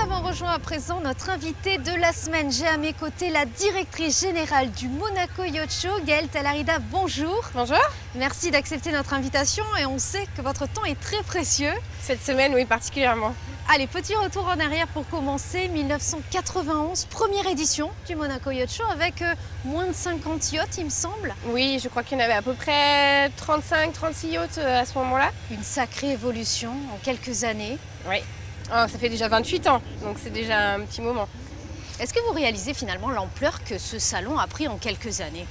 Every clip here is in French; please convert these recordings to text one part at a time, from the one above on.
avons rejoint à présent notre invitée de la semaine. J'ai à mes côtés la directrice générale du Monaco Yacht Show, Gaëlle Talarida. Bonjour. Bonjour. Merci d'accepter notre invitation et on sait que votre temps est très précieux. Cette semaine, oui, particulièrement. Allez, petit retour en arrière pour commencer. 1991, première édition du Monaco Yacht Show avec moins de 50 yachts, il me semble. Oui, je crois qu'il y en avait à peu près 35-36 yachts à ce moment-là. Une sacrée évolution en quelques années. Oui. Oh, ça fait déjà 28 ans, donc c'est déjà un petit moment. Est-ce que vous réalisez finalement l'ampleur que ce salon a pris en quelques années ?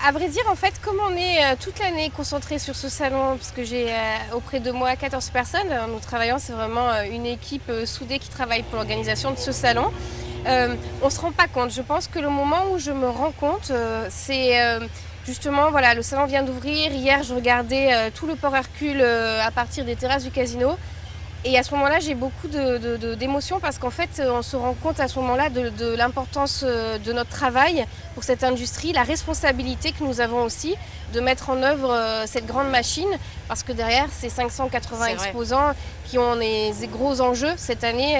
À vrai dire, en fait, comme on est toute l'année concentré sur ce salon, parce que j'ai auprès de moi 14 personnes, nous travaillons, c'est vraiment une équipe soudée qui travaille pour l'organisation de ce salon. On ne se rend pas compte. Je pense que le moment où je me rends compte, c'est justement, voilà, le salon vient d'ouvrir. Hier, je regardais tout le port Hercule à partir des terrasses du casino. Et à ce moment-là, j'ai beaucoup d'émotions parce qu'en fait, on se rend compte à ce moment-là de l'importance de notre travail pour cette industrie, la responsabilité que nous avons aussi de mettre en œuvre cette grande machine parce que derrière, ces 580 exposants qui ont des gros enjeux cette année,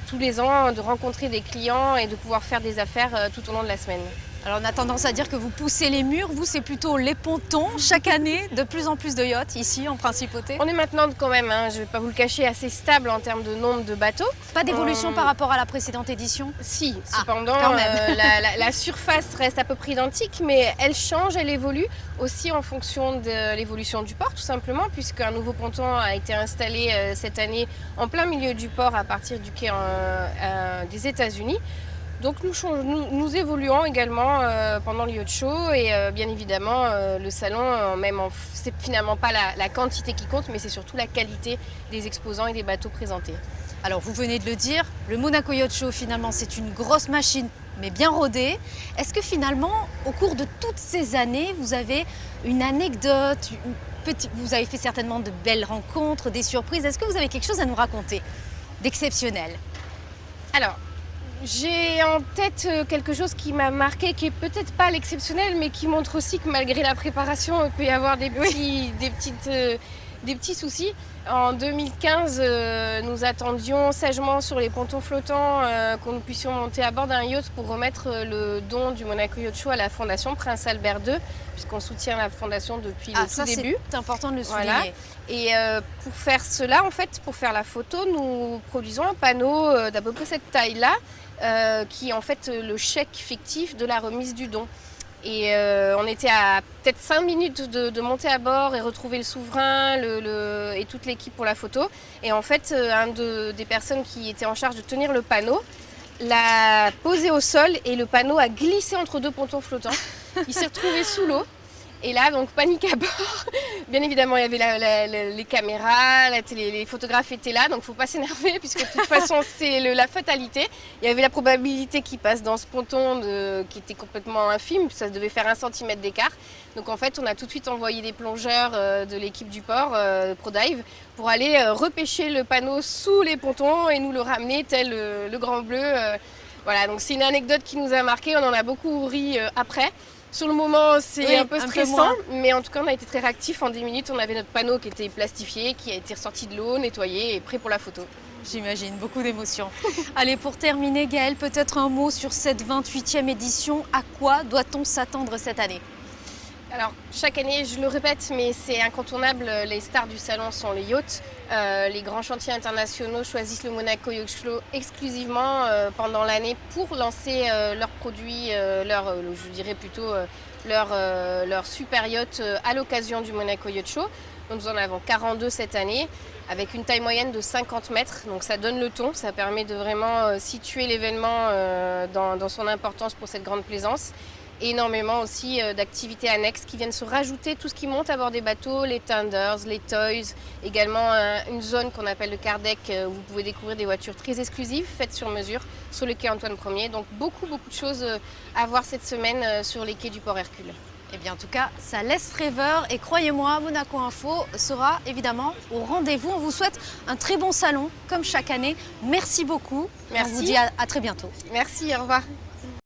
tous les ans, de rencontrer des clients et de pouvoir faire des affaires tout au long de la semaine. Alors on a tendance à dire que vous poussez les murs, vous c'est plutôt les pontons. Chaque année, de plus en plus de yachts ici en Principauté. On est maintenant quand même, je ne vais pas vous le cacher, assez stable en termes de nombre de bateaux. Pas d'évolution par rapport à la précédente édition ? Si, cependant la surface reste à peu près identique, mais elle change, elle évolue aussi en fonction de l'évolution du port tout simplement, puisqu'un nouveau ponton a été installé cette année en plein milieu du port à partir du quai des États-Unis. Donc nous évoluons également pendant le Yacht Show et bien évidemment le salon, c'est finalement pas la quantité qui compte, mais c'est surtout la qualité des exposants et des bateaux présentés. Alors vous venez de le dire, le Monaco Yacht Show finalement c'est une grosse machine mais bien rodée. Est-ce que finalement au cours de toutes ces années vous avez une anecdote, vous avez fait certainement de belles rencontres, des surprises, est-ce que vous avez quelque chose à nous raconter d'exceptionnel ? Alors, j'ai en tête quelque chose qui m'a marqué, qui est peut-être pas l'exceptionnel, mais qui montre aussi que malgré la préparation, il peut y avoir des petits soucis. En 2015, nous attendions sagement sur les pontons flottants que nous puissions monter à bord d'un yacht pour remettre le don du Monaco Yacht Show à la Fondation Prince Albert II, puisqu'on soutient la Fondation depuis le tout début. C'est important de le souligner. Voilà. Et pour faire cela, en fait, pour faire la photo, nous produisons un panneau d'à peu près cette taille-là, qui est en fait le chèque fictif de la remise du don. Et on était à peut-être 5 minutes de monter à bord et retrouver le souverain et toute l'équipe pour la photo. Et en fait, des personnes qui étaient en charge de tenir le panneau l'a posé au sol et le panneau a glissé entre deux pontons flottants. Il s'est retrouvé sous l'eau. Et là, donc, panique à bord. Bien évidemment, il y avait les caméras, les photographes étaient là, donc il ne faut pas s'énerver, puisque de toute façon, c'est la fatalité. Il y avait la probabilité qu'il passe dans ce ponton qui était complètement infime, ça devait faire 1 centimètre d'écart. Donc en fait, on a tout de suite envoyé des plongeurs de l'équipe du port, ProDive, pour aller repêcher le panneau sous les pontons et nous le ramener tel le Grand Bleu. Voilà, donc c'est une anecdote qui nous a marqué, on en a beaucoup ri après. Sur le moment, c'est un peu stressant, mais en tout cas, on a été très réactifs. En 10 minutes, on avait notre panneau qui était plastifié, qui a été ressorti de l'eau, nettoyé et prêt pour la photo. J'imagine, beaucoup d'émotions. Allez, pour terminer, Gaëlle, peut-être un mot sur cette 28e édition. À quoi doit-on s'attendre cette année ? Alors, chaque année, je le répète, mais c'est incontournable, les stars du salon sont les yachts. Les grands chantiers internationaux choisissent le Monaco Yacht Show exclusivement pendant l'année pour lancer leurs produits, je dirais plutôt leur super yacht à l'occasion du Monaco Yacht Show. Donc, nous en avons 42 cette année, avec une taille moyenne de 50 mètres. Donc ça donne le ton, ça permet de vraiment situer l'événement dans son importance pour cette grande plaisance. Et énormément aussi d'activités annexes qui viennent se rajouter, tout ce qui monte à bord des bateaux, les tenders, les toys, également une zone qu'on appelle le car deck où vous pouvez découvrir des voitures très exclusives, faites sur mesure, sur le quai Antoine Ier. Donc beaucoup de choses à voir cette semaine sur les quais du port Hercule. Eh bien en tout cas, ça laisse rêveur et croyez-moi, Monaco Info sera évidemment au rendez-vous. On vous souhaite un très bon salon comme chaque année. Merci beaucoup. Merci. On vous dit à très bientôt. Merci, au revoir.